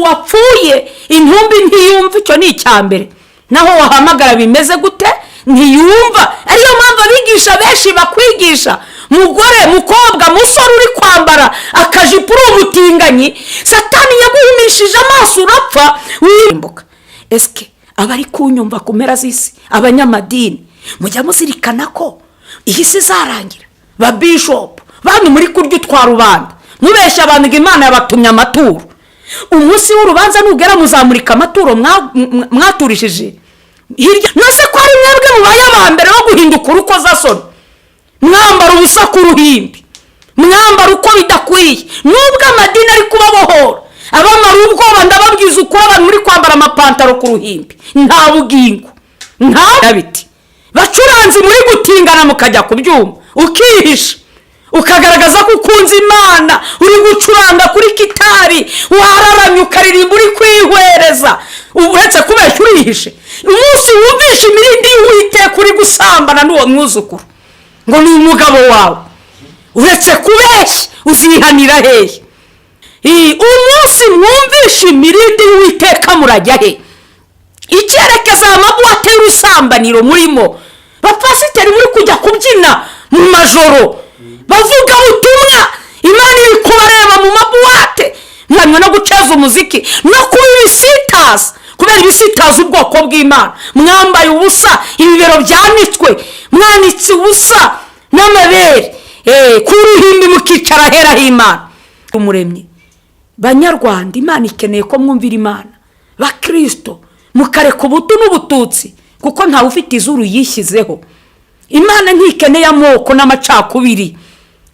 wapfuye intumbi ntiyumva, icyo ni icyambere. Naho wahamagara bimeze gute ntiyumva. Ariyo mpamvu abigisha benshi bakwigisha mugore, mukobwa, musore uri kwambara akajipo uri umutinganyi, Satani yaguhumishije amaso urapfa wirimbuka. Eske abari kunyumva ku mpera z'isi, abanyamadini, mujya muzirikana ko iyi si izarangira. Ba bishop bantu muri kurya twa rubanda, mubeshya abantu ngo Imana yabatumye amaturo. Umunsi w'urubanza nugera muzamurika amaturo mwaturishije hirya. Nose ko ari mwebwe mubaye abambere bo guhinduka urukoza soni, mwambara ubusa ku ruhimbi, mwambara uko bidakwiye. Nubwo amadini ari kubabohora, abamara ubwoba ndababwiza ukuri, abantu muri kwambara amapantaro ku ruhimbi nta bugingo nta biti, bacuranzi muri gutingana mukajya ku byuma ukihisha ukagaragaza ko ukunze Imana, uri gucuranga kuri gitari, wararamye ukaririmba uri kwihwereza, uretse kubeshya urihishe. Umunsi wumvisha imirindi y'Uwiteka uri gusambana n'uwo mwuzukuru ngo ni umugabo wawe, uretse kubeshya uzihanira hehe? Umunsi mwumvisha imirindi y'Uwiteka murajya he? Icyerekeza amabuwate y'urusambaniro murimo, bapasiteri muri kujya kubyina mu majoro bavuga ubutumwa, Imana iri kubareba mu mabuwate, mwanywe no guceza umuziki no kubisitaza, kubera ibisitaza ubwoko bw'Imana. Mwambaye ubusa, ibibero byanitswe, mwanitse ubusa n'amabere, ku ruhimbi mukicara hera h'Imana. Umuremyi Banyarwanda, Imana ikeneye ko mwumvira Imana. Ba Kristo mukareka ubutu n'ubututsi, kuko ntawe ufite izuru yishyizeho. Imana ntikeneye amoko n'amacakubiri.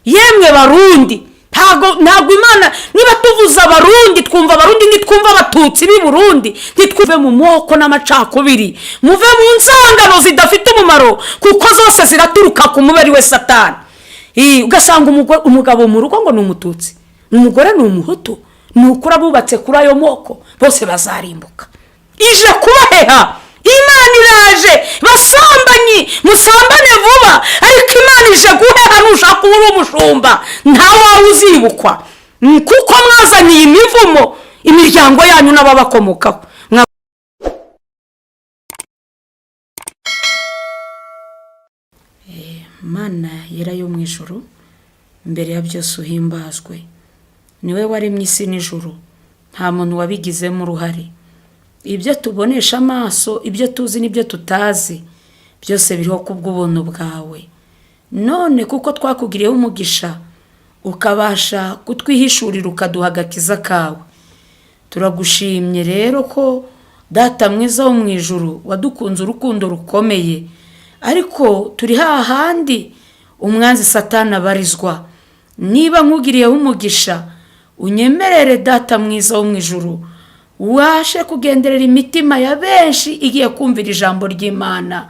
Yemwe Barundi, ntago Imana, niba tuvuza Abarundi twumva Abarundi, ntitwumva Abatutsi b'i Burundi, ntitwumve mu moko n'amacakubiri. Muve mu nzangano zidafite umumaro, kuko zose ziraturuka ku mubiri we Satani. Ugasanga umugabo mu rugo ngo ni Umututsi, umugore ni Umuhutu, nukura bubatse kuri ayo moko bose bazarimbuka. Ije kubaheha, Imana iraje, basambanyi musambane vuba, ariko Imana ije guheha nushaka uri umushumba nta wawe uzibukwa, kuko mwazaniye imivumo imiryango yanyu n'ababakomokaho. Mana yera yo mu ijuru, mbere ya byose uhimbazwe. Niwe waremye isi n'ijuru, nta muntu wabigizemo uruhare. Ibyo tubonesha amaso, ibyo tuzi n'ibyo tutazi, byose biriho kubw'ubuntu bwawe. None kuko twakugiriyeho umugisha, ukabasha kutwihishurira ukaduha agakiza kawe, turagushimye rero ko Data mwiza wo mu ijuru wadukunze urukundo rukomeye. Ariko turi hahandi umwanzi Satani abarizwa. Niba nkugiriyeho umugisha, unyemerere Data mwiza wo mu ijuru, washe kugenderera imitima ya benshi igiye kumvira ijambo ry'Imana,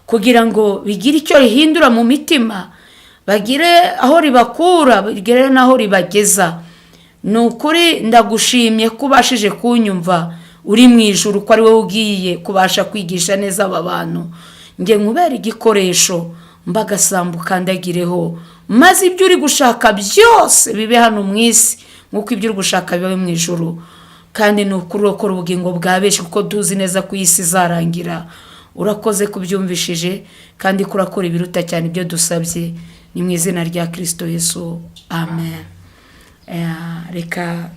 kugira ngo bigire icyo rihindura mu mitima, bagire aho ribakura, bagire naho ribageza. Nukuri ndagushimye kubashije kunyumva uri mu ijuru, ko ari wowe ugiye kubasha kwigisha neza aba bantu. Nge nkubera igikoresho, mbagasambu kandagireho, maze ibyo uri gushaka byose bibe hano mu isi nk'uko ibyo uri gushaka bibe mu ijuru. Kandi nukuri ukora ubugingo bwa benshi, kuko tuzi neza ko isi izarangira. Urakoze kubyumvishije, kandi kurakora ibiruta cyane ibyo dusabye, ni mu izina rya Kristo Yesu, amen. Reka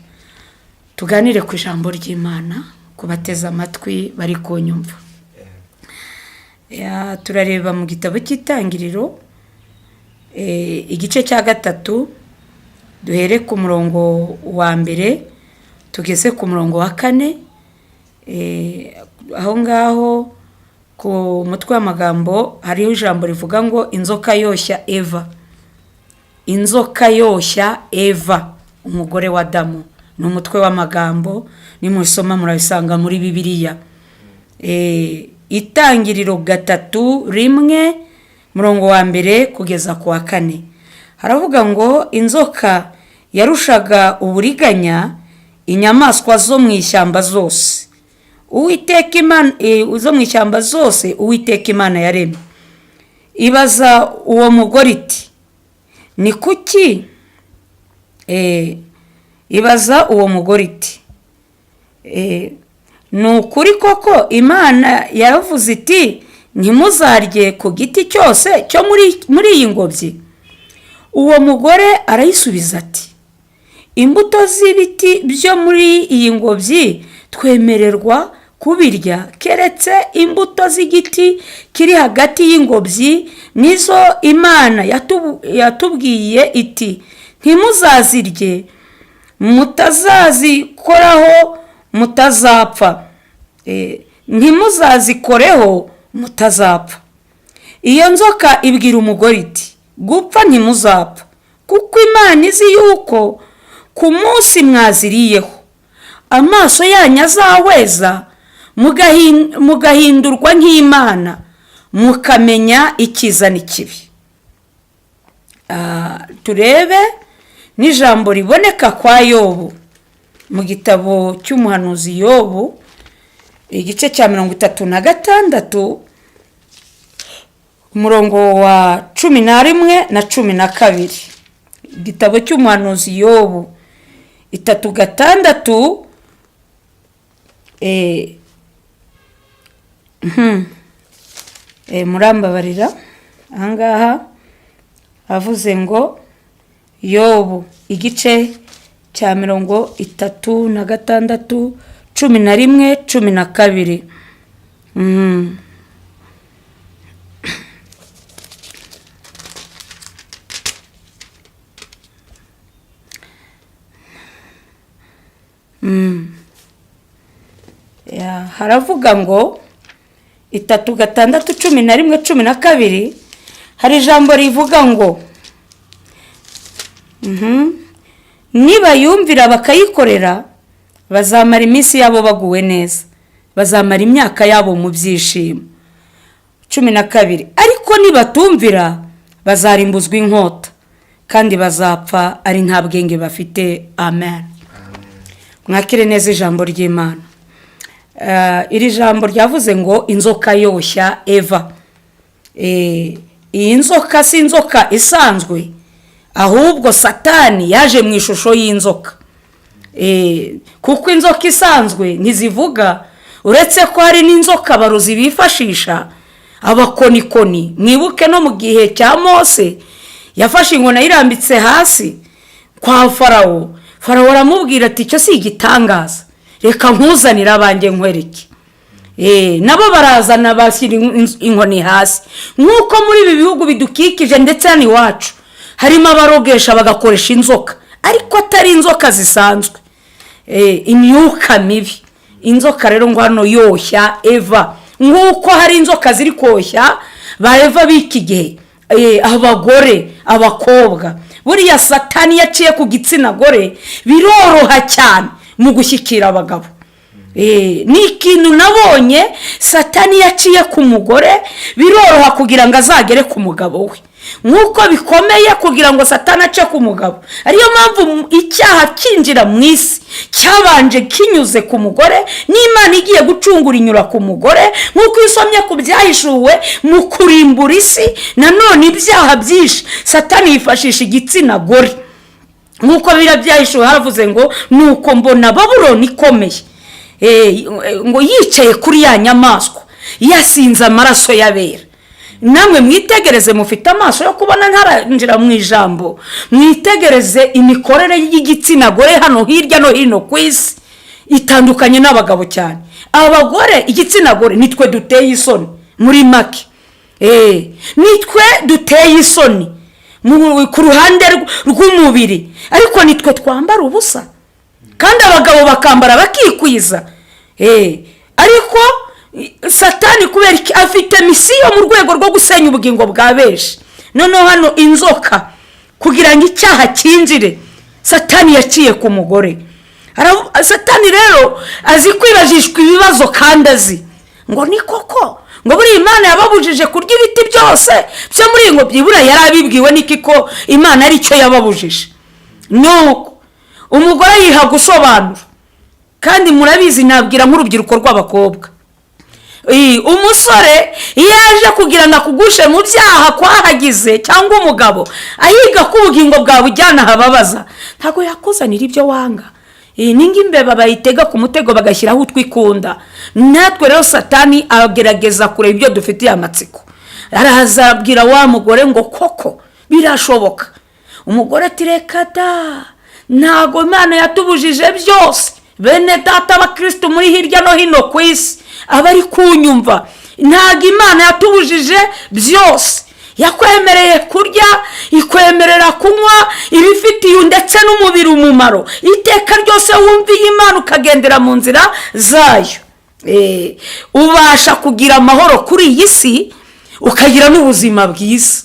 tuganire ku ijambo ry'Imana, kubateza amatwi bari kunyumva. Turareba mu gitabo cy'Itangiriro, igice cya 3, duhere ku murongo wa 1 tugeze ku murongo wa 4. Aho ngaho ku mutwe w'amagambo hariho ijambo rivuga ngo inzoka yoshya Eva. Inzoka yoshya Eva, umugore wa Adamu. Ni umutwe w'amagambo, nimusoma murabisanga muri Bibiliya. Itangiriro 3:1 murongo wa 1 kugeza ku wa 4. Haravuga ngo inzoka yarushaga uburiganya inyamaswa zo mu ishyamba zose. Uwiteka Imana zo mu ishyamba zose Uwiteka Imana yaremye. Ibaza uwo mugore iti, ni kuki? Ibaza uwo mugore iti, ni ukuri koko Imana yaravuze iti ntimuzarye ku giti cyose cyo muri iyi ngobyi. Uwo mugore arayisubiza ati imbuto z'ibiti byo muri iyi ngobyi twemererwa kubirya keretse imbuto z'igiti kiri hagati y'ingobyi nizo Imana yatubwiye iti ntimuzazirye mutazazikoraho mutazapfa. Ntimuzazikoreho mutazapfa. Iyo nzoka ibwira umugore iti gupfa ntimuzapfa kuko Imana izi yuko ku munsi mwaziriyeho amaso yanyu azahweza mugahindurwa nk'Imana mukamenya icyiza n'ikibi. Turebe n'ijambo riboneka kwa Yobu mu gitabo cy'umuhanuzi Yobu igice cya 36 umurongo wa 11 na 12. Igitabo cy'umuhanuzi Yobu 36 murambabarira ahangaha avuze ngo Yobu igice cya 36 11 12. Haravuga ngo 3:6-11-12 hari ijambo rivuga ngo niba yumvira bakayikorera bazamara iminsi yabo baguwe neza, bazamara imyaka yabo mu byishimo. 12 ariko nibatumvira bazarimbuzwa inkota kandi bazapfa ari nta bwenge bafite. Amen. Mwakire neza ijambo ry'Imana. Iri jambo ryavuze ngo inzoka yoshya Eva. Iyi nzoka si inzoka isanzwe, ahubwo Satani yaje mu ishusho y'inzoka. Kuko inzoka isanzwe ntizivuga, uretse ko hari n'inzoka baruzi bifashisha abakonikoni. Mwibuke no mu gihe cya Mose yafashe inkoni irambitse hasi kwa Farawo. Farawo aramubwira ati cyo si igitangaza, reka nkuzanira abanjye nkwereke. Nabo barazana bashyira inkoni hasi. Nk'uko muri ibi bihugu bidukikije ndetse hano iwacu harimo abarogesha bagakoresha inzoka, ariko atari inzoka zisanzwe, imyuka mibi. Inzoka rero ngo hano yoshya Eva, nk'uko hari inzoka ziri koshya ba Eva b'iki gihe, abagore, abakobwa. Buriya Satani yaciye ku gitsina gore biroroha cyane mu gushyikira abagabo. Ni ikintu nabonye Satani yaciye ku mugore biroroha kugira ngo azagere ku mugabo we, nk'uko bikomeye kugira ngo Satani ace ku mugabo. Ariyo mpamvu icyaha kinjira mu isi cyabanje kinyuze ku mugore, n'Imana igiye gucungura inyura ku mugore, nk'uko isomye ku byahishuwe mu kurimbura isi. Nanone ibyaha byinshi Satani yifashisha igitsina gore, nk'uko byahishuwe haravuze ngo nuko mbona Babuloni ikomeye ngo yicaye kuri ya nyamaswa yasinze amaraso y'abera. Namwe mwitegereze, mufite amaso yo kubona ntaranjira mu ijambo, mwitegereze imikorere y'igitsina gore hano hirya no hino ku isi itandukanye n'abagabo cyane. Abagore, igitsina gore nitwe duteye isoni muri make. Nitwe duteye isoni ku ruhande rw'umubiri, ariko nitwe twambara ubusa kandi abagabo bakambara bakikwiza. Ariko Satani kubera afite misiyo mu rwego rwo gusenya ubugingo bwa benshi. Noneho hano inzoka kugira ngo icyaha kinjire, Satani yaciye ku mugore. Satani rero azi kwibajishwa ibibazo kandi azi ngo ni koko ngo buri Imana yababujije kurya ibiti byose byo muri ngo byibura yarabibwiwe niki ko Imana ari cyo yababujije. Nuko umugore yiha gusobanura, kandi murabizi nabwira nk'urubyiruko rw'abakobwa, umusore yaje kugira ngo akugushe mu byaha kwahagize cyangwa umugabo ayiga ko ubugingo bwawe bujyana hababaza, ntago yakuzanira ibyo wanga. ninga imbeba bayitega ku mutego bagashyiraho utwikunda. Natwe rero satani agerageza kureba ibyo dufitiye amatsiko. Araza abwira wa mugore ngo koko birashoboka. Umugore ati reka da, ntago Imana yatubujije byose. Bene data abakristo muri hirya no hino ku isi abari kunyumva, ntago Imana yatubujije byose. Yakwemereye kurya, ikwemerera kunywa ibifitiye ndetse n'umubiri umumaro. Iteka ryose wumviye Imana ukagendera mu nzira zayo, ubasha kugira amahoro kuri iyi si, ukagira n'ubuzima bwiza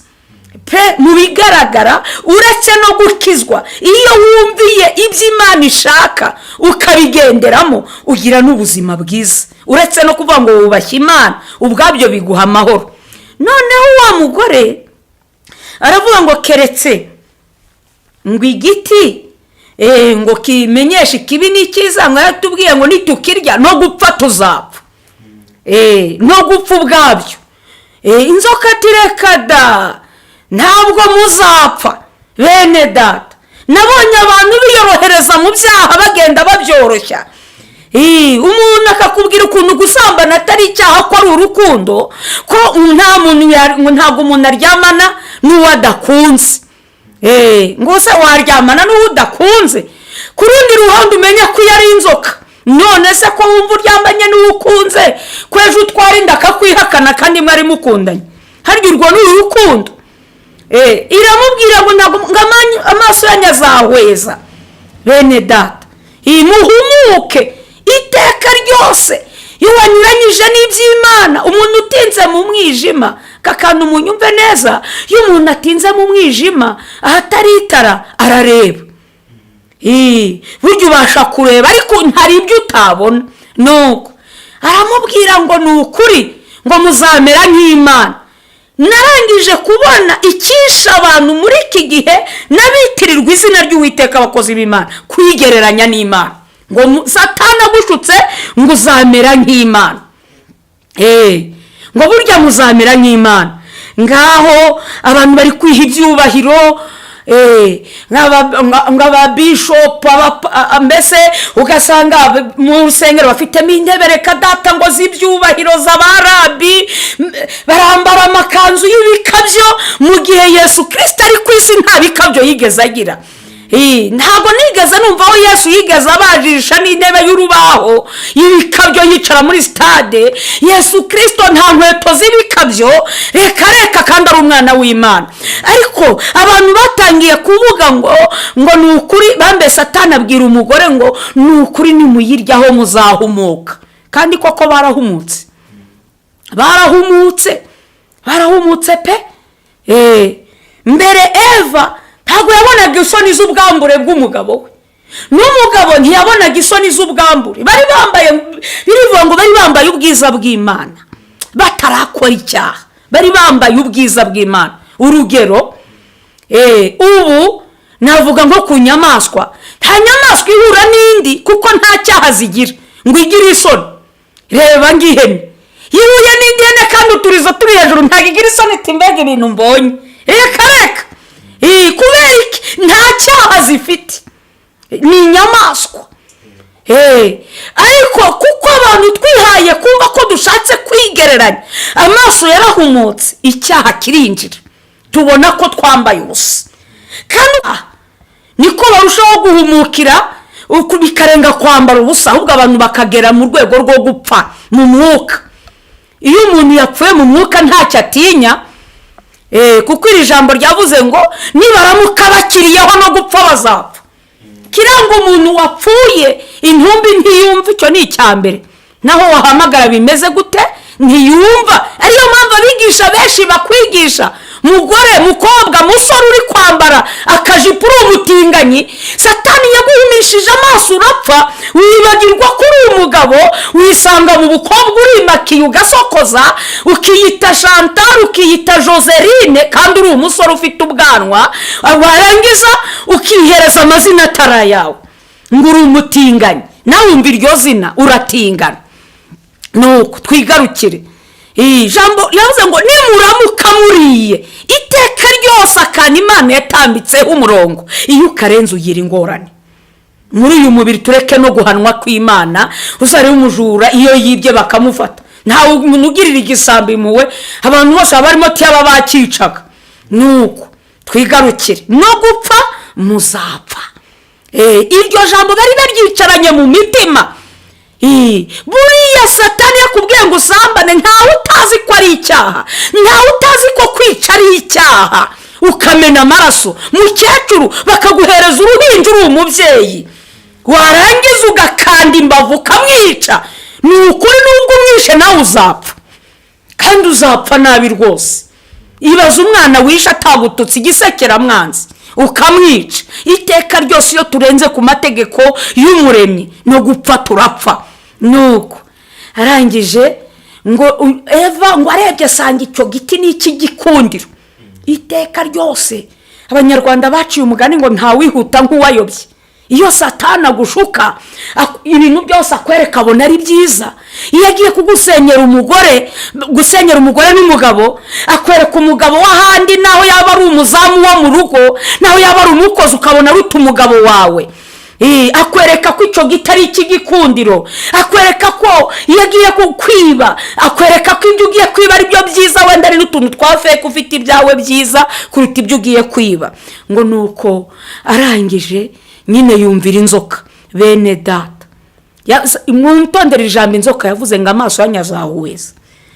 pe mu bigaragara. Uretse no gukizwa, iyo wumviye ibyo Imana ishaka ukabigenderamo, ugira n'ubuzima bwiza. Uretse no kuvuga ngo wubashye Imana, ubwabyo biguha amahoro. Noneho wa mugore aravuga ngo keretse ngo igiti ngo kimenyeshe ikibi n'ikiza, ngo yatubwiye ngo nitukirya no gupfa tuzapfa, no gupfa ubwabyo. Inzoka tireka da, ntabwo muzapfa. Bene data, nabonye abantu biyorohereza mu byaha bagenda babyoroshya. Umuntu akakubwira ukuntu gusambana atari icyaha, ko ari urukundo, ko ntabwo umuntu aryamana n'uwo adakunze. Ngo se waryamana n'uwo udakunze? Ku rundi ruhande umenya ko iyo ari inzoka. None se ko wumva uryamanye n'uwo ukunze, ko ejo utwara inda akakwihakana kandi mwari mukundanye? Harya urwo ni urukundo? Iramubwira ngo ntabwo amaso yanyu azahweza. Bene data, muhumuke iteka ryose. Iyo wanyuranyije n'iby'Imana, umuntu utinze mu mwijima, kakanda umunyumve neza, iyo umuntu atinze mu mwijima ahatari itara arareba. Burya ubasha kureba ariko hari ibyo utabona. Nuko aramubwira ngo ni ukuri ngo muzamera nk'Imana. Narangije kubona icyisha abantu muri iki gihe n'abitirirwa izina ry'Uwiteka abakozi b'Imana, kwigereranya n'Imana. Ngo Satani agushutse ngo uzamera nk'Imana. Ngo burya muzamera nk'Imana. Ngaho abantu bari kwiha ibyubahiro, nk'ababishop, mbese ugasanga mu rusengero bafitemo intebe reka data ngo z'ibyubahiro z'abarabi, barambara amakanzu y'ibikabyo, mu gihe Yesu Christo ari ku isi nta bikabyo yigeze agira. Ntabwo nigeze numva aho Yesu yigeze abajisha n'intebe y'urubaho y'ibikabyo yicara muri stade. Yesu Christo nta nkweto z'ibikabyo, reka kandi ari umwana w'Imana. Ariko abantu batangiye kuvuga ngo ni ukuri, bambe Satani abwira umugore ngo ni ukuri nimuyiryaho muzahumuka. Kandi koko barahumutse pe. Mbere Eva ntabwo yabonaga isoni z'ubwambure bw'umugabo we, n'umugabo ntiyabonaga isoni z'ubwambure. Bari bambaye ubwiza bw'Imana batarakora icyaha, bari bambaye ubwiza bw'Imana. Urugero, ubu navuga nko ku nyamaswa, nta nyamaswa ihura n'indi kuko nta cyaha zigira ngo igire isoni. Reba ngihene yihuye n'indi hene kandi uturizo turi hejuru, ntabwo igira isoni iti mbega ibintu mbonye. Reka kubera iki? Nta cyaha zifite, ni inyamaswa. Ariko kuko abantu twihaye kumva ko dushatse kwigereranya, amaso yarahumutse, icyaha kirinjira, tubona ko twambaye ubusa. Kandi niko barushaho guhumukira bikarenga kwambara ubusa, ahubwo abantu bakagera mu rwego rwo gupfa mu mwuka. Iyo umuntu yapfuye mu mwuka ntacyo atinya, kuko iri jambo ryavuze ngo nibaramuka bakiriyeho no gupfa bazapfa. Kiranga umuntu wapfuye intumbi ntiyumva, icyo ni icyambere. Naho wahamagara bimeze gute ntiyumva. Ariyo mpamvu abigisha benshi bakwigisha mugore, mukobwa, musore uri kwambara akajipo uri umutinganyi, Satani yaguhumishije amaso urapfa, wibagirwa ko uri umugabo, wisanga mu bukobwa urimakiye ugasokoza, ukiyita Chantal, ukiyita Joseline, kandi uri umusore ufite ubwanwa, warangiza ukihereza amazina atari yawe ngo uri umutinganyi. Nawe wumva iryo zina uratingana. Nuko twigarukire. Jambo yavuze ngo nimuramuka muriye iteka ryose, akana Imana yatambitseho umurongo, iyo ukarenze ugira ingorane. muri uyu mubiri tureke no guhanwa kw'Imana. Uzareba umujura iyo yibye bakamufata, ntawe umuntu ugirira igisambo impuhwe, abantu bose barimo tiyaba bakicaga. Nuko twigarukire no gupfa muzapfa. Iryo jambo bari baryicaranye mu mitima. Buriya Satani yakubwiye ngo usambane, ntawe utazi ko ari icyaha, ntawe utazi ko kwica ari icyaha, ukamena amaraso. Mukecuru bakaguhereza uruhinja uri umubyeyi, warangiza ugakanda imbavu ukamwica. Ni ukuri nubwo umwishe nawe uzapfa, kandi uzapfa nabi rwose. Ibaza umwana wishe atagututse igisekeramwanzi ukamwica. Iteka ryose iyo turenze ku mategeko y'Umuremyi no gupfa turapfa. Nuko arangije ngo Eva ngo arebye asanga icyo giti ni iki gikundiro. Iteka ryose Abanyarwanda baciye umugani ngo ntawihuta nk'uwayobye. Iyo Satani agushuka ibintu byose akwereka abona ari byiza. Iyo agiye kugusenyera umugore, gusenyera umugore n'umugabo, akwereka umugabo w'ahandi naho yaba ari umuzamu wo mu rugo, naho yaba ari umukozi ukabona ruta umugabo wawe. Akwereka ko icyo gitari ikigikundiro, akwereka ko iyo agiye kukwiba, akwereka ko ibyo ugiye kwiba ari byo byiza, wenda ari n'utuntu twa fake ufite ibyawe byiza kuruta ibyo ugiye kwiba. Ngo nuko arangije nyine yumvira inzoka. Bene data, mwitondere ijambo inzoka yavuze ngo amaso yanyu azahuweza.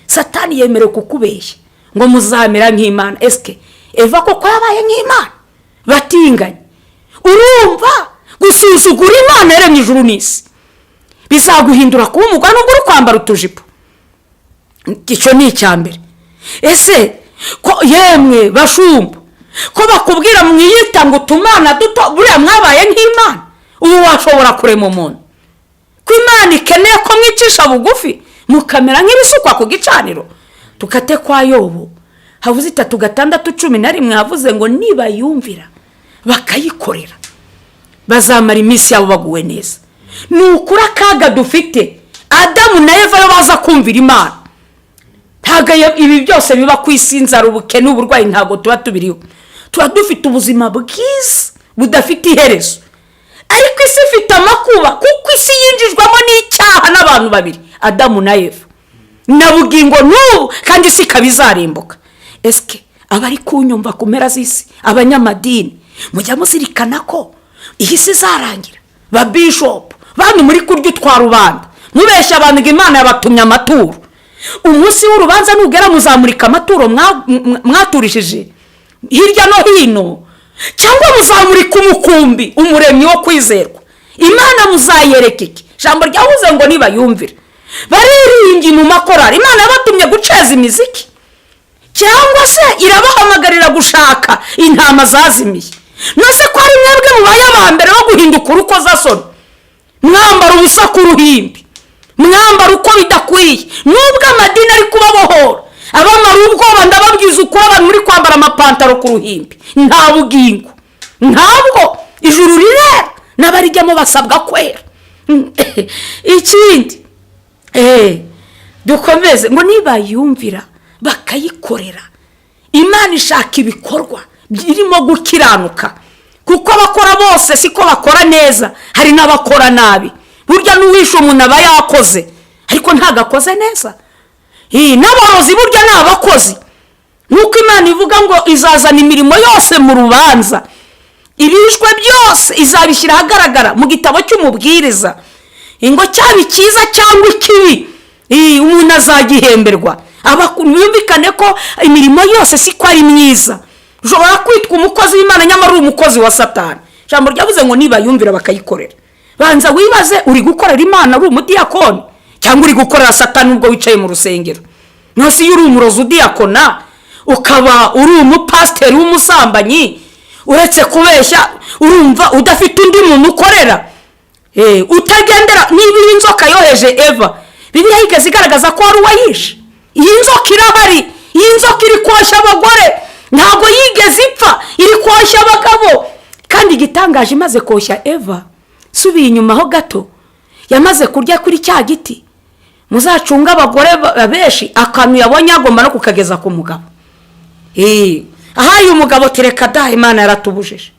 Satani yemerewe kukubeshya ngo muzamera nk'Imana. Eske Eva koko yabaye nk'Imana? Batinganye. Urumva gusuzugura Imana yaremye ijuru n'isi bizaguhindura kuba umugore nubwo uri kwambara utujipo? Icyo ni icyambere. Ese ko yemwe bashumba ko bakubwira mwiyita ngo tumana duto, buriya mwabaye nk'Imana? Ubu washobora kurema umuntu ko Imana ikeneye ko mwicisha bugufi mukamera nk'ibisukwa ku gicaniro? Tukate kwa Yobu havuze 3:6-11 havuze ngo niba yumvira bakayikorera bazamara iminsi yabo baguwe neza. Nukuri akaga dufite Adamu na Eva baza kumvira Imana, ntago ibi byose biba kwisinzara ubukene uburwayi ntago tuba tubiriho. Tuba dufite ubuzima bwiza budafite iherezo, ariko isi ifite amakuba kuko isi yinjijwamo n'icyaha n'abantu babiri, Adamu na Eva, na bugingo n'ubu kandi isi kabizarimbuka. Eske abari kunyumva kumera z'isi, abanyamadini, mujya muzirikana ko iyi si zarangira? Ba bishop bantu muri kurya twa rubanda mubeshya abantu ngo Imana yabatumye amaturo. Umunsi w'urubanza nugera muzamurika amaturo mwaturishije hirya no hino, cyangwa muzamurika umukumbi Umuremyi wo kwizerwa. Imana muzayerekeke. Jambo ryavuze ngo niba yumvira bariringi mu makorari. Imana yabatumye guceza imiziki, cyangwa se irabahamagarira gushaka intama zazimiye? Nose ko ari mwebwe mubaye abambere bo guhinduka urukoza soni, mwambara ubusa ku ruhimbi, mwambara uko bidakwiye, nubwo amadini ari kubabohora. Abamara ubwoba ndababwiza uko abantu muri kwambara amapantaro ku ruhimbi nta bugingo, ntabwo ijuru rirera n'abarijyamo basabwa kwera. Ikindi dukomeze ngo niba yumvira bakayikorera. Imana ishaka ibikorwa birimo gukiranuka, kuko abakora bose siko bakora neza, hari n'abakora nabi. Burya n'uwishe umuntu aba yakoze ariko ntagakoze neza. N'aborozi burya ni abakozi, nk'uko Imana ivuga ngo izazana imirimo yose mu rubanza, ibishwe byose izabishyira ahagaragara mu gitabo cy'umubwiriza. Ngo cyaba cyiza cyangwa ikibi umuntu azagihemberwa. Yumvikane ko imirimo yose siko ari myiza. Ushobora kwitwa umukozi w'Imana nyamara uri umukozi wa Satani. Jambo ryavuze ngo niba yumvira bakayikorera. Banza wibaze, uri gukorera Imana uri umudiyakoni cyangwa uri gukorera Satani ubwo wicaye mu rusengero? Nose iyo uri umurozi udiyakona ukaba uri umupasiteri w'umusambanyi, uretse kubeshya urumva udafite undi muntu ukorera? Utagendera niba inzoka yoheje Eva, Bibiliya igeze igaragaza ko ari uwayishe. Iyi nzoka irahari, iyi nzoka iri koshya abagore, ntabwo yigeze ipfa, iri koshya abagabo. Kandi igitangaje imaze koshya Eva, subiye inyuma ho gato, yamaze kurya kuri cya giti. Muzacunga abagore benshi akantu yabonye agomba no kukageza ku mugabo. Ahaye umugabo tereka da Imana yaratubujije,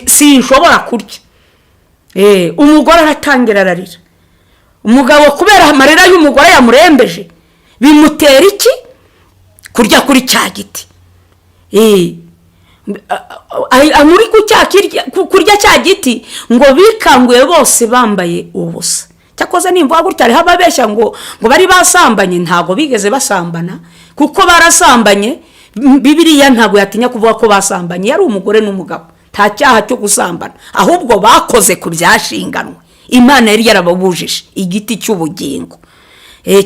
sinshobora kurya. umugore aratangira ararira. Umugabo kubera amarira y'umugore yamurembeje bimutera iki? Kurya kuri cya giti. Amuri kurya cya giti ngo bikanguye bose bambaye ubusa. Cyakoze nimvuga gutya ari hababeshya ngo bari basambanye, ntago bigeze basambana kuko barasambanye. Bibiliya ntago yatinya kuvuga ko basambanye, yari umugore n'umugabo, nta cyaha cyo gusambana, ahubwo bakoze ku byashinganwe. Imana yari yarababujije igiti cy'ubugingo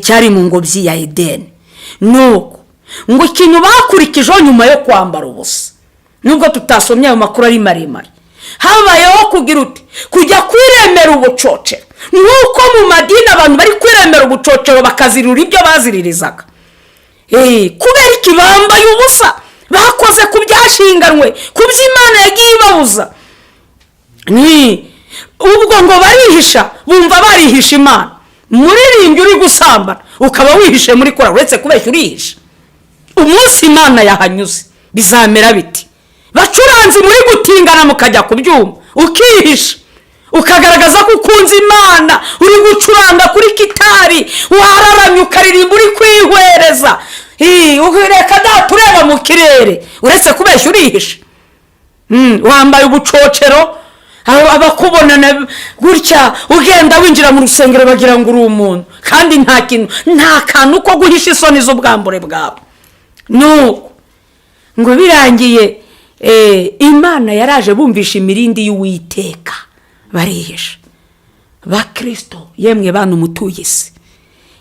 cyari mu ngobyi ya Edeni. Nuko ngo ikintu bakurikijeho nyuma yo kwambara ubusa, nubwo tutasomye ayo makuru ari maremare, habayeho kugira uti kujya kwiremera ubucocero. Nuko mu madini abantu bari kwiremera ubucocero bakazirura ibyo baziririzaga. Kubera iki bambaye ubusa, bakoze ku byashinganwe, ku by'Imana yagiye ibabuza. Ubwo ngo barihisha, bumva barihisha Imana. Muririmbyi uri gusambana ukaba wihishe muri kora, uretse kubeshya urihisha. Umunsi Imana yahanyuze bizamera biti? Bacuranzi muri gutingana mukajya ku byuma ukihisha, ukagaragaza ko ukunze Imana, uri gucuranga kuri kitari, wararamye ukaririmba uri kwihwereza. Uhireka tureba mu kirere, uretse kubeshya urihisha. Wambaye ubucocero, abakubonana gutya ugenda winjira mu rusengero bagira ngo uri umuntu, kandi nta kantu ko guhisha isoni z'ubwambure bwawe. Nuko ngo birangiye Imana yaraje bumvisha imirindi y'Uwiteka, barihisha. Bakristo, yemwe bantu mutuye isi,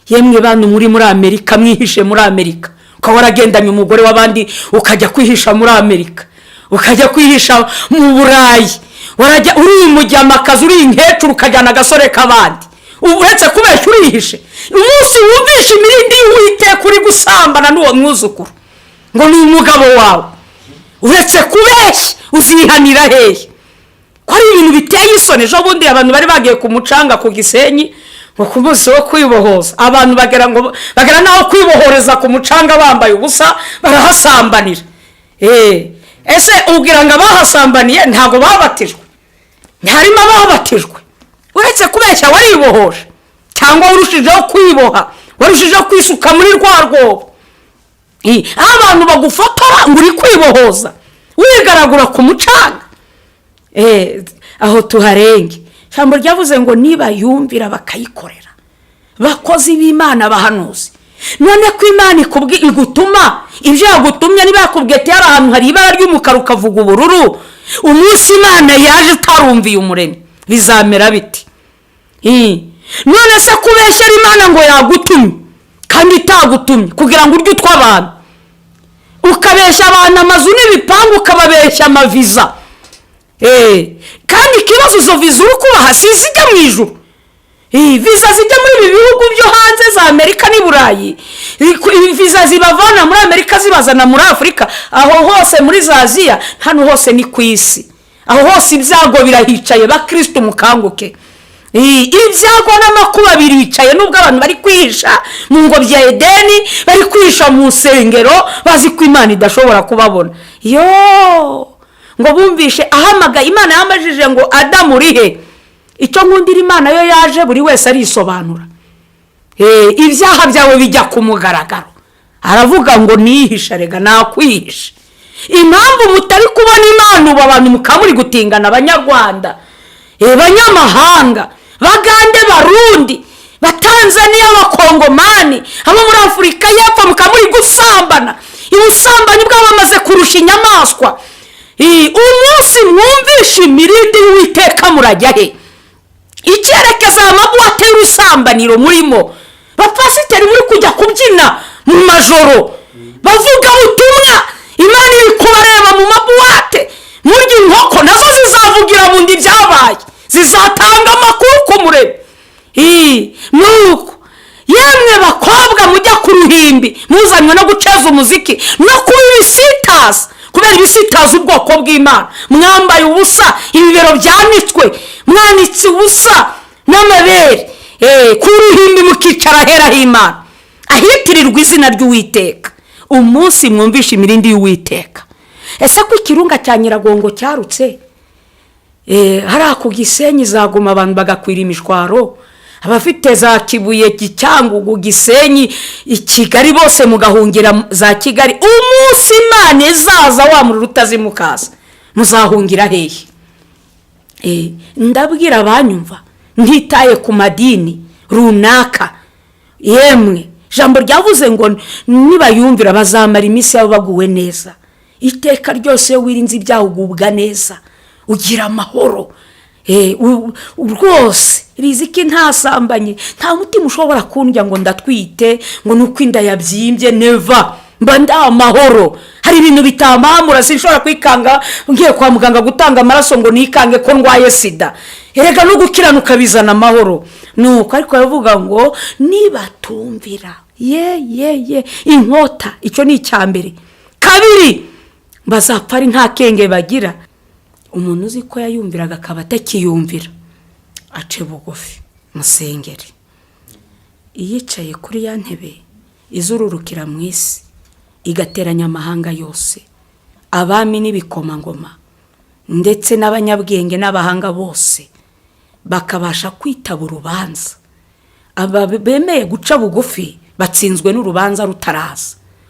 yemwe bantu muri Amerika, mwihishe muri Amerika, ukaba waragendanye umugore w'abandi ukajya kwihisha muri Amerika, ukajya kwihisha mu Burayi, warajya uri umujyamakazi, uri inkecuru ukajyana agasore k'abandi, uretse kubeshya urihishe. Umunsi wumvisha imirindi y'Uwiteka uri gusambana n'uwo mwuzukuru ngo ni umugabo wawe, uretse kubeshya uzihanira hehe? Ko ari ibintu biteye isoni. Ejo bundi abantu bari bagiye ku mucanga ku Gisenyi ngo ku munsi wo kwibohoza, abantu bagera naho kwibohoreza ku mucanga bambaye ubusa barahasambanira. Ese ubwira ngo abahasambaniye ntago babatijwe? Ntarimo ababatijwe, uretse kubeshya waribohoje, cyangwa urushijeho kwiboha, warushijeho kwisuka muri rwa rwobo. Abantu bagufotora ngo uri kwibohoza wigaragura ku mucanga. Aho tuharenge. Ijambo ryavuze ngo niba yumvira bakayikorera, bakozi b'Imana bahanuzi. None ko Imana igutuma ibyo yagutumye, niba yakubwiye ati hari ahantu hari ibara ry'umukara ukavuga ubururu, umunsi Imana yaje utarumviye umuremyi, bizamera biti? None se kubeshya Imana ngo yagutumye kandi itagutumye kugira ngo urye utw'abantu, ukabeshya abantu amazu n'ibipangu, ukababeshya amaviza. Kandi ikibazo izo viza uri kubaha si zijya mu ijuru. Viza zijya muri ibi bihugu byo hanze za Amerika n'i Burayi, viza zibavana muri Amerika zibazana muri Afurika, aho hose muri za Aziya, hano hose ni ku isi. Aho hose ibyago birahicaye. Bakristo mukanguke. Ibyago n'amakuba biricaye, nubwo abantu bari kwihisha mu ngobyi ya Edeni, bari kwihisha mu nsengero, bazi ko Imana idashobora kubabona. Ngo bumvishe ahamagaye. Imana yamajije ngo Adamu urihe? Icyo nkundira Imana yo yaje buri wese arisobanura. Ibyaha byawe bijya ku mugaragaro, aravuga ngo nihisha, rega nakwihisha. Impamvu mutari kubona Imana ubu abantu mukamuri gutingana, Abanyarwanda, Abanyamahanga, Bagande, Barundi, Batanzania, Abakongomani, abo muri Afurika y'Epfo mukamuri gusambana. Ubusambanyi bwabamaze kurusha inyamaswa. Umunsi mwumvisha imirindi y'Uwiteka murajya he? Icyerekeza amabuwate y'urusambaniro murimo. Bapasiteri muri kujya kubyina mu majoro bavuga ubutumwa, Imana iri kubareba mu mabuwate. Murya inkoko nazo zizavugira mu ndi byabaye, zizatanga amakuru ku murebe. Nuko yemwe bakobwa mujya ku ruhimbi muzanywe no guceza umuziki no kubisitaza, kubera ibisitaza ubwoko bw'Imana. Mwambaye ubusa, ibibero byanitswe, mwanitse ubusa n'amabere, ku ruhimbi mukicara hera h'Imana, ahitirirwa izina ry'Uwiteka. Umunsi mwumvisha imirindi y'Uwiteka. Ese ko ikirunga cya Nyiragongo cyarutse, hari ako Gisenyi zaguma abantu bagakwira imishwaro, abafite za Kibuye, Cyangugu, Gisenyi, i Kigali bose mugahungira za Kigali. Umunsi Imana izaza wa muri rutazimukaza muzahungira hehe? Ndabwira abanyumva ntitaye ku madini runaka, yemwe jambo ryavuze ngo nibayumvira bazamara iminsi yabo baguwe neza. Iteka ryose wirinze ibyaha ugubwa neza, ugira amahoro. Rwose Riziki ntasambanye, nta mutima ushobora kundya ngo ndatwite, ngo nuko inda yabyimbye, neva mba nda amahoro. Hari ibintu bitamamura, sinshobora kwikanga ngiye kwa muganga gutanga amaraso ngo nikange ko ndwaye sida. Erega no gukiranuka bizana amahoro. Nuko ariko yavuga ngo nibatumvira inkota, icyo ni icyambere. Kabiri, bazapfa ari nta kenge bagira. Umuntu uzi ko yayumviraga akaba atakiyumvira, ace bugufi musengere. Iyicaye kuri ya ntebe izururukira mu isi, igateranya amahanga yose, abami n'ibikomangoma ndetse n'abanyabwenge n'abahanga bose, bakabasha kwitaba urubanza. Aba bemeye guca bugufi batsinzwe n'urubanza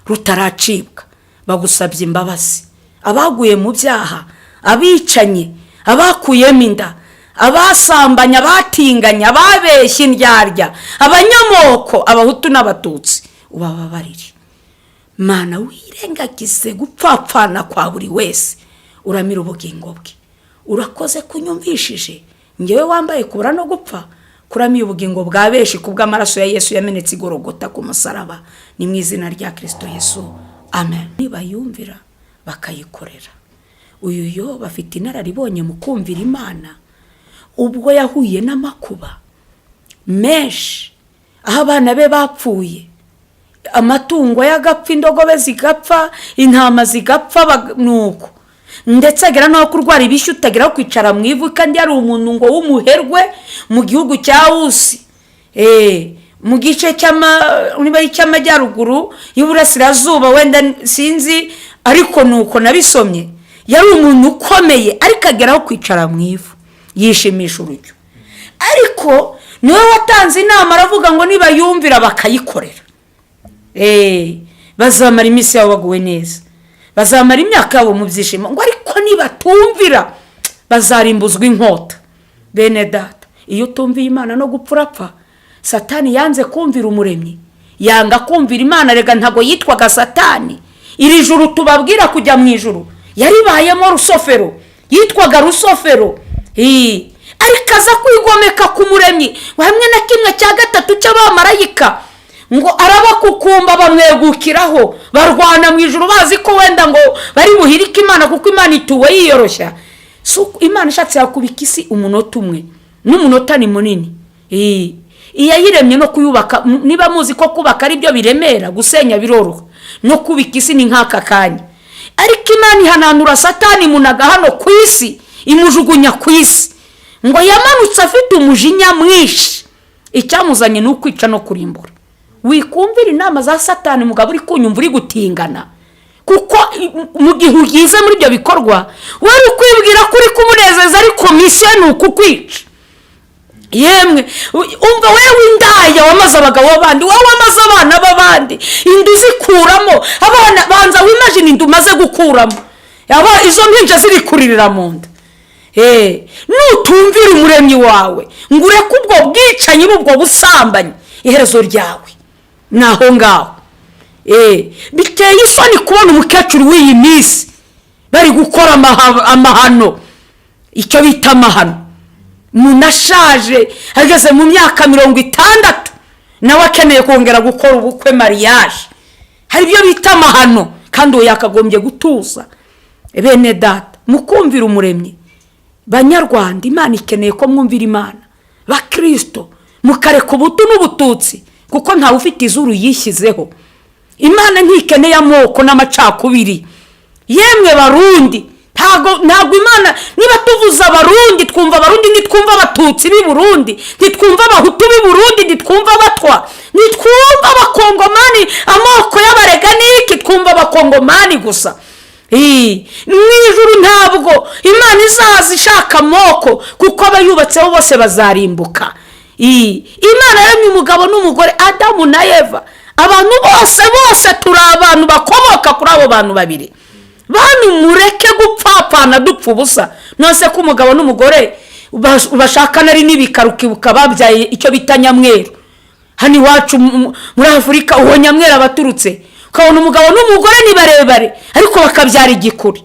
rutaracibwa, bagusabye imbabazi. Abaguye mu byaha, abicanye, abakuyemo inda, abasambanya, abatinganya, ababeshya indyarya, abanyamoko, abahutu n'abatutsi, ubababarire. Mana, wirengagize gupfapfana kwa buri wese, uramira ubugingo bwe. Urakoze kunyumvishije, ngewe wambaye kubura no gupfa, kuramira ubugingo bwa benshi kubw'amaraso ya Yesu yamenetse igorogota ku musaraba. Ni mu izina rya Kristo Yesu, amen. Nibayumvira bakayikorera. Uyu yo bafite inararibonye mu kumvira Imana, ubwo yahuye n'amakuba menshi, aho abana be bapfuye, amatungo yagapfa, indogobe zigapfa, intama zigapfa, nuko ndetse agera no kurwara ibishyu, utagera kwicara mu ivu, kandi yari umuntu ngo w'umuherwe mu gihugu cya Usi, mu gice cy'amajyaruguru y'uburasirazuba, wenda sinzi, ariko nuko nabisomye. Yari umuntu ukomeye, ariko ageraho kwicara mu ivu yishimisha urujyo. Ariko niwe watanze inama, aravuga ngo nibayumvira bakayikorera, bazamara iminsi yabo baguwe neza, bazamara imyaka yabo mu byishimo. Ngo ariko nibatumvira bazarimbuzwa inkota. Bene data, iyo utumviye Imana no gupfa urapfa. Satani yanze kumvira umuremyi, yanga kumvira Imana. Rega ntago yitwaga Satani. Iri juru tubabwira kujya mu ijuru yaribayemo Rusofero, yitwaga Rusofero. Ariko aza kwigomeka ku muremyi. Hamwe na kimwe cya gatatu cy'abamarayika ngo arabakukumba, bamwegukiraho, barwana mu ijuru bazi ko wenda ngo bari buhirike Imana, kuko Imana ituwe yiyoroshya. Imana ishatse yakubika isi umunota umwe, n'umunota ni munini. Iyayiremye no kuyubaka, niba muzi ko kubaka ari byo biremera, gusenya biroroha, no kubika isi ni nk'aka kanya. Ariko Imana ihananura Satani munaga hano ku isi, imujugunya ku isi. Ngo yamanutse afite umujinya mwinshi, icyamuzanye ni ukwica no kurimbura. Wikumvira inama za Satani mugabo uri kunyumva uri gutingana, kuko mu gihe ugize muri ibyo bikorwa wari ukwibwira kuri kumunezeza, ariko misiyo ni ukukwica. Yemwe umva wewe indaya wamaze abagabo b'abandi, wowe wamaze abana b'abandi, indu zikuramo abana, banza wimagine indu maze gukuramo, izo mpinja ziri kuririra mu nda. Nutumvira umuremyi wawe ngo ureke ubwo bwicanyi n'ubwo busambanyi, iherezo ryawe naho ngaho. Biteye isoni kubona umukecuru w'iyi minsi bari gukora amahano, icyo bita amahano. Munashaje ageze mu myaka 60, nawe akeneye kongera gukora ubukwe, mariage. Hari ibyo bita amahano, kandi uwo yakagombye gutuza. Bene data, mukumvira umuremyi. Banyarwanda, Imana ikeneye ko mwumvira Imana. Ba Kristo, mukareka ubutu n'ubututsi, kuko ntawe ufite izuru yishyizeho. Imana ntikeneye amoko n'amacakubiri. Yemwe Barundi, ntago Imana, niba tuvuza Abarundi twumva Abarundi, ntitwumva Abatutsi b'i Burundi, ntitwumva Abahutu b'i Burundi, ntitwumva Abatwa, ntitwumva Abakongomani, amoko y'Abarega n'iki, twumva Abakongomani gusa. mu ijuru ntabwo imana izaza ishaka amoko, kuko abayubatseho bose bazarimbuka. Imana yaremye umugabo n'umugore, Adamu na Eva. Abantu bose turi abantu bakomoka kuri abo bantu babiri. Bantu mureke gupfapfana dupfa ubusa. Nose ko umugabo n'umugore bashakana ari n'ibikarukibuka babyaye icyo bita nyamweru. Hani wacu muri Afurika uwo nyamweru abaturutse, ukabona umugabo n'umugore ni barebare ariko bakabyara igikuri.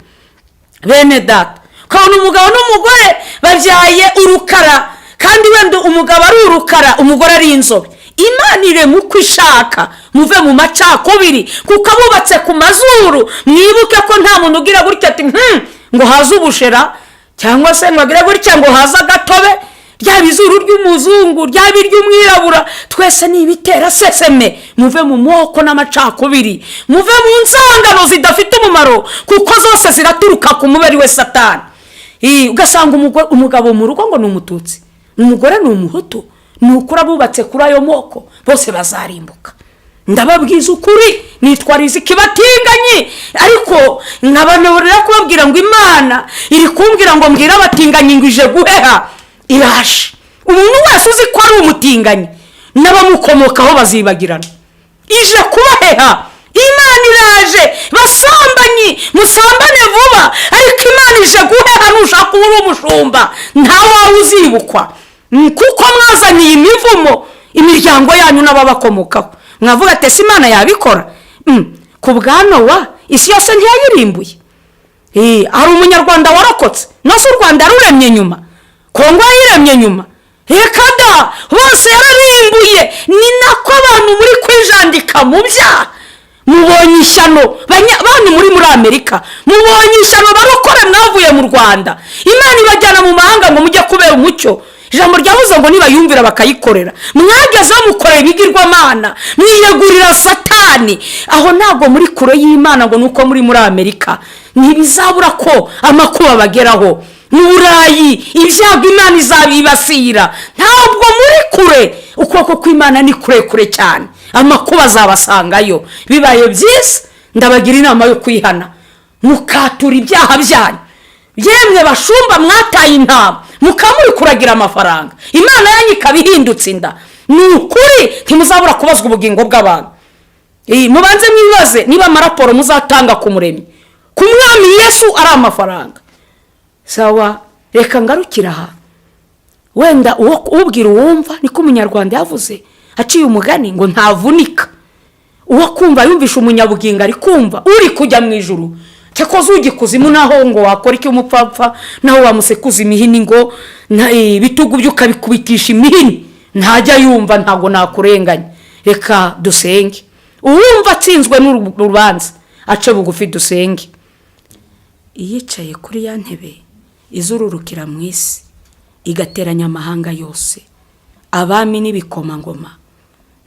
Bene data, ukabona umugabo n'umugore babyaye urukara, kandi wenda umugabo ari urukara umugore ari inzobe. Imana irema uko ishaka, muve mu macakubiri, kuko abubatse ku mazuru. Mwibuke ko nta muntu ugira gutya ati ngo haze ubushera, cyangwa se ngo agire gutya ngo haze agatobe. Ryaba izuru ry'umuzungu, ryaba iry'umwirabura, twese ni ibitera seseme. Muve mu moko n'amacakubiri, muve mu nsangano zidafite umumaro, kuko zose ziraturuka ku mubiri we Satani. Ugasanga umugabo mu rugo ngo ni umututsi, umugore ni umuhutu. Nukura bubatse kuri ayo moko bose bazarimbuka. Ndababwiza ukuri, nitwa Riziki batinganyi, ariko nkabanurira kubabwira ngo Imana iri kumbwira ngo mbwira abatinganyi ngo ije guheha. Irashe umuntu wese uzi ko ari umutinganyi n'abamukomokaho bazibagirana, ije kubaheha. Imana iraje, basambanyi musambane vuba, ariko Imana ije guheha. Nushaka uri umushumba ntawe uzibukwa, kuko mwazaniye imivumo imiryango yanyu n'ababakomokaho. Mwavuga ati ese Imana yabikora? Ku bwa Nowa isi yose ntiyayirimbuye. Hari umunyarwanda warokotse, nose u Rwanda ruremye nyuma, Kongo yiremye nyuma. Reka da, bose yararimbuye. Ni nako abantu muri kwijandika mu byaha. Mubonye ishyano, bantu muri Amerika, mubonye ishyano barokore mwavuye mu Rwanda. Imana ibajyana mu mahanga ngo mujye kubera umucyo. Ijambo ryavuze ngo nibayumvira bakayikorera. Mwagezeho mukorera ibigirwamana, mwiyegurira Satani. Aho ntabwo muri kure y'Imana ngo nuko muri Amerika. Ntibizabura ko amakuba bageraho. Mu Burayi ibyago Imana izabibasira. Ntabwo muri kure, ukuboko kw'Imana ni kure cyane. Amakuba azabasangayo. Bibaye byiza ndabagira inama yo kwihana, mukatura ibyaha byanyu. Yemwe bashumba mwataye intama, mukamuri kuragira amafaranga, Imana yanyu ikabihindutse inda. Ni ukuri ntimuzabura kubazwa ubugingo bw'abantu. Mubanze mwibaze niba amaraporo muzatanga ku Muremyi, ku Mwami Yesu ari amafaranga. Sawa, reka ngarukira aha. Wenda ubwira uwumva, niko umunyarwanda yavuze, aciye umugani ngo ntavunika. Uwo kumva yumvisha umunyabugingo ari kumva uri kujya mu ijuru. Cyakoze ugikuzimu naho ngo wakora iki umupfapfa, naho wamusekuza imihini ngo bitugu by'ukabikubitisha imihini, ntajya yumva. Ntago nakurenganya. Reka dusenge. Uwumva atsinzwe n'urubanza ace bugufi dusenge. Iyicaye kuri ya ntebe izururukira mu isi, igateranya amahanga yose, abami n'ibikomangoma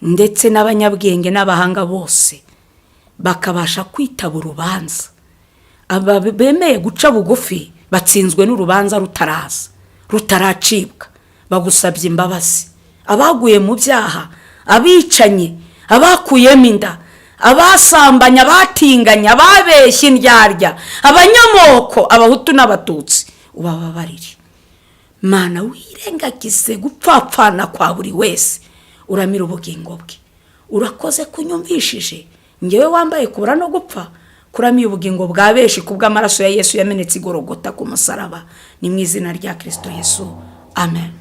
ndetse n'abanyabwenge n'abahanga bose, bakabasha kwitaba urubanza. Aba bemeye guca bugufi batsinzwe n'urubanza rutaracibwa. Bagusabye imbabazi. Abaguye mu byaha, abicanye, abakuyemo inda, abasambanya, abatinganya, ababeshya indyarya, abanyamoko, abahutu n'abatutsi, ubababarire. Mana wirengagize gupfapfana kwa buri wese, uramira ubugingo bwe. Urakoze kunyumvishije, ngewe wambaye kubura no gupfa, kuramiye ubugingo bwa benshi kubw'amaraso ya Yesu yamenetse igorogota ku musaraba. Ni mu izina rya Kristo Yesu, amen.